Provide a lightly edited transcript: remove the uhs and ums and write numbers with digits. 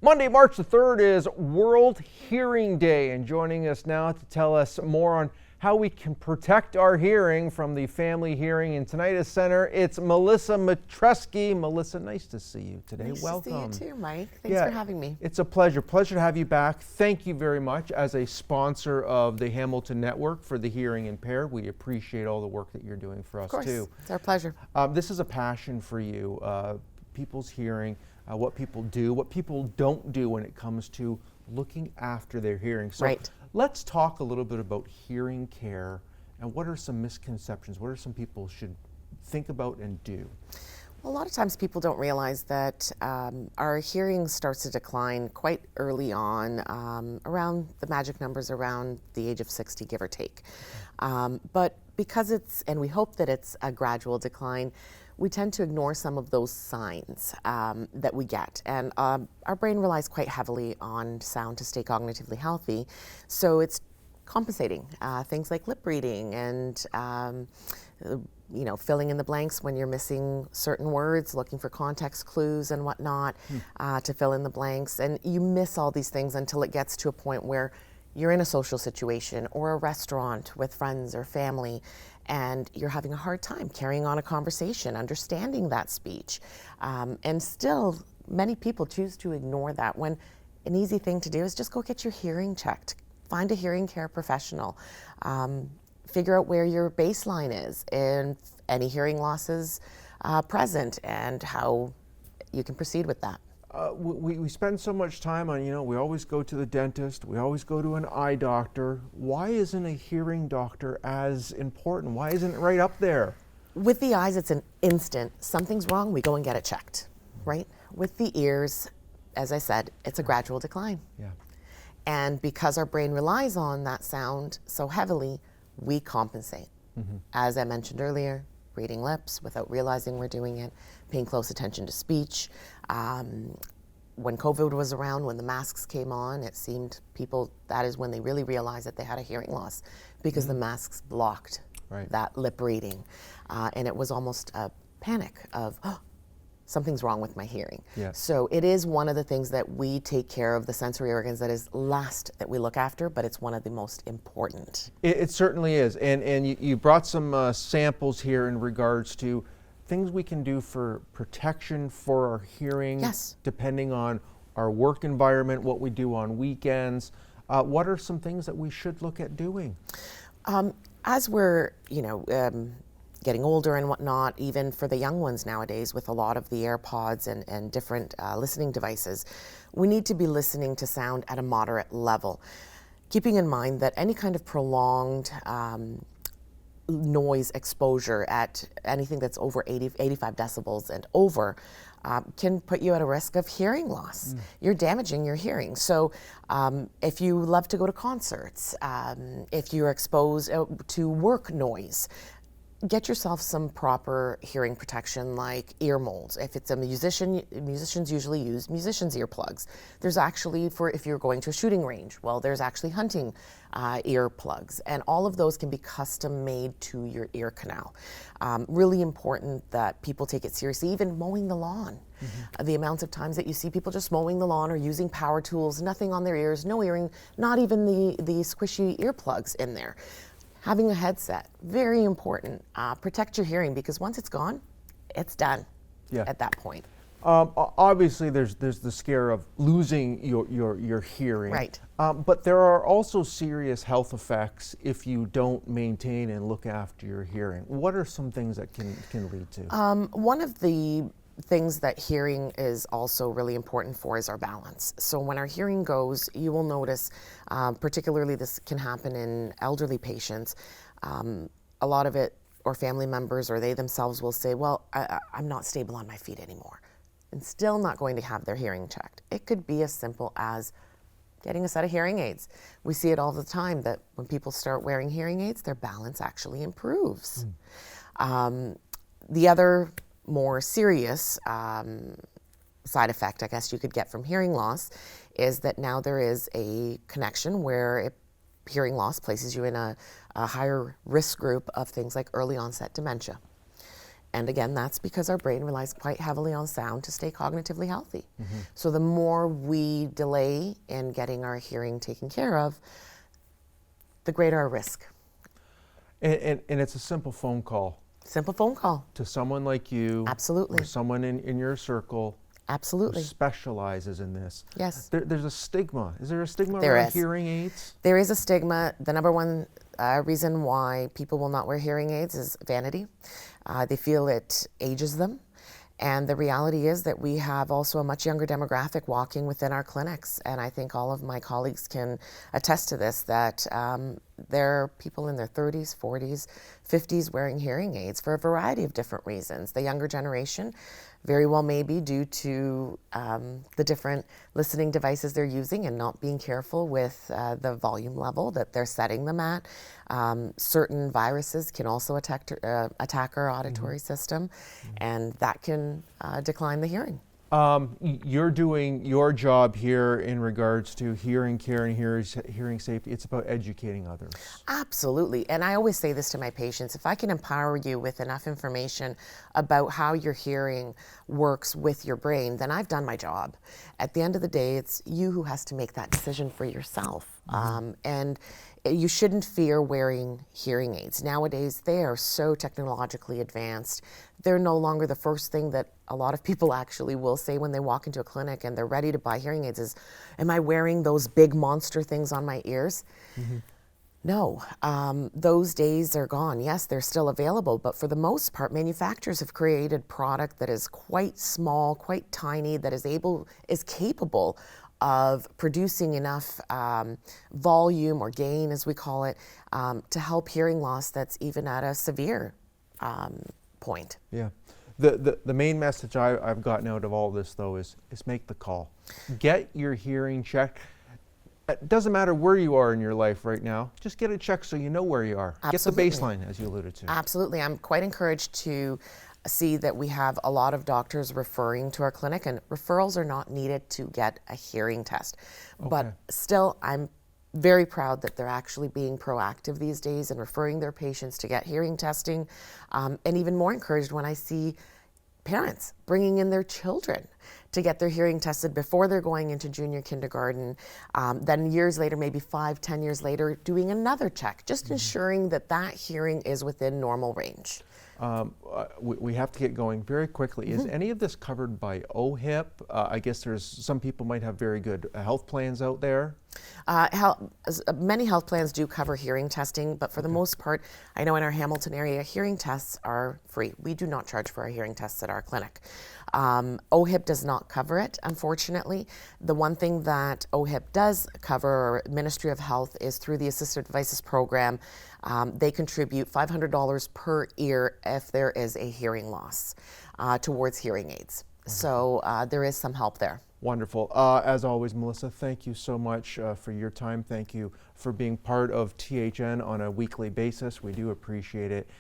Monday, March the 3rd is World Hearing Day, and joining us now to tell us more on how we can protect our hearing from the Family Hearing and Tinnitus Centre, it's Melissa Mitreski. Melissa, nice to see you today. Nice Welcome. to see you too, Mike. Thanks for having me. It's a pleasure. Pleasure to have you back. Thank you very much. As a sponsor of the Hamilton Network for the Hearing Impaired, we appreciate all the work that you're doing for us too. Of course, it's our pleasure. This is a passion for you, people's hearing, what people do, what people don't do when it comes to looking after their hearing. So right. Let's talk a little bit about hearing care and what are some misconceptions, what are some people should think about and do? Well, a lot of times people don't realize that our hearing starts to decline quite early on, around the magic numbers around the age of 60, give or take. But because and we hope that it's a gradual decline, we tend to ignore some of those signs that we get. And our brain relies quite heavily on sound to stay cognitively healthy. So it's compensating things like lip reading and filling in the blanks when you're missing certain words, looking for context clues and whatnot to fill in the blanks. And you miss all these things until it gets to a point where you're in a social situation or a restaurant with friends or family, and you're having a hard time carrying on a conversation, understanding that speech. And still, many people choose to ignore that when an easy thing to do is just go get your hearing checked. Find a hearing care professional. Figure out where your baseline is and any hearing losses present and how you can proceed with that. We spend so much time on, we always go to the dentist, we always go to an eye doctor. Why isn't a hearing doctor as important? Why isn't it right up there? With the eyes, it's an instant. Something's wrong, we go and get it checked, right? With the ears, as I said, it's a gradual decline. Yeah. And because our brain relies on that sound so heavily, we compensate. As I mentioned earlier, reading lips without realizing we're doing it, paying close attention to speech. When COVID was around, when the masks came on, it seemed that is when they really realized that they had a hearing loss because the masks blocked that lip reading. And it was almost a panic of, something's wrong with my hearing. Yes. So it is one of the things that we take care of, the sensory organs, that is last that we look after, but it's one of the most important. It certainly is. And you brought some samples here in regards to things we can do for protection for our hearing, yes, depending on our work environment, what we do on weekends. What are some things that we should look at doing? As we're, getting older and whatnot, even for the young ones nowadays with a lot of the AirPods and different listening devices, we need to be listening to sound at a moderate level. Keeping in mind that any kind of prolonged noise exposure at anything that's over 85 decibels and over can put you at a risk of hearing loss. You're damaging your hearing. So if you love to go to concerts, if you're exposed to work noise, get yourself some proper hearing protection like ear molds. If it's a musician, musicians usually use musicians' earplugs. There's actually, if you're going to a shooting range, there's actually hunting earplugs, and all of those can be custom made to your ear canal. Really important that people take it seriously, even mowing the lawn. The amounts of times that you see people just mowing the lawn or using power tools, nothing on their ears, no earring, not even the squishy earplugs in there. Having a headset, very important. Protect your hearing, because once it's gone, it's done at that point. Obviously, there's the scare of losing your hearing. Right. But there are also serious health effects if you don't maintain and look after your hearing. What are some things that can lead to? One of the things that hearing is also really important for is our balance. So when our hearing goes, you will notice, particularly this can happen in elderly patients, a lot of it, or family members or they themselves will say, well, I'm not stable on my feet anymore, and still not going to have their hearing checked. It could be as simple as getting a set of hearing aids. We see it all the time that when people start wearing hearing aids, their balance actually improves. The other more serious side effect, I guess you could get from hearing loss, is that now there is a connection where hearing loss places you in a higher risk group of things like early onset dementia. And again, that's because our brain relies quite heavily on sound to stay cognitively healthy. So the more we delay in getting our hearing taken care of, the greater our risk. And it's a simple phone call Simple phone call. to someone like you, Absolutely. or someone in your circle who Absolutely. specializes in this. Yes. There's a stigma. Is there a stigma There around is. hearing aids? There is a stigma. The number one reason why people will not wear hearing aids is vanity. They feel it ages them. And the reality is that we have also a much younger demographic walking within our clinics. And I think all of my colleagues can attest to this, that there are people in their 30s, 40s, 50s wearing hearing aids for a variety of different reasons. The younger generation very well may be due to the different listening devices they're using and not being careful with the volume level that they're setting them at. Certain viruses can also attack our auditory system, and that can decline the hearing. You're doing your job here in regards to hearing care and hearing safety. It's about educating others. Absolutely. And I always say this to my patients: if I can empower you with enough information about how your hearing works with your brain, then I've done my job. At the end of the day, it's you who has to make that decision for yourself. And you shouldn't fear wearing hearing aids. Nowadays, they are so technologically advanced. They're no longer the first thing that a lot of people actually will say when they walk into a clinic and they're ready to buy hearing aids is, am I wearing those big monster things on my ears? No, those days are gone. Yes, they're still available, but for the most part, manufacturers have created product that is quite small, quite tiny, that is capable of producing enough volume or gain, as we call it, to help hearing loss that's even at a severe point. Yeah. The main message I've gotten out of all this, though, is make the call. Get your hearing checked. It doesn't matter where you are in your life right now. Just get it checked so you know where you are. Absolutely. Get the baseline, as you alluded to. Absolutely. I'm quite encouraged to see that we have a lot of doctors referring to our clinic, and referrals are not needed to get a hearing test. But still, I'm very proud that they're actually being proactive these days and referring their patients to get hearing testing, and even more encouraged when I see parents bringing in their children to get their hearing tested before they're going into junior kindergarten. Then years later, maybe 5, 10 years later, doing another check, just ensuring that that hearing is within normal range. We have to get going very quickly. Is any of this covered by OHIP? I guess there's some people might have very good health plans out there. Many health plans do cover hearing testing, but for the most part, I know in our Hamilton area, hearing tests are free. We do not charge for our hearing tests at our clinic. OHIP does not cover it, unfortunately. The one thing that OHIP does cover, or Ministry of Health, is through the Assistive Devices Program. They contribute $500 per ear if there is a hearing loss towards hearing aids. So there is some help there. Wonderful. As always, Melissa, thank you so much for your time. Thank you for being part of THN on a weekly basis. We do appreciate it.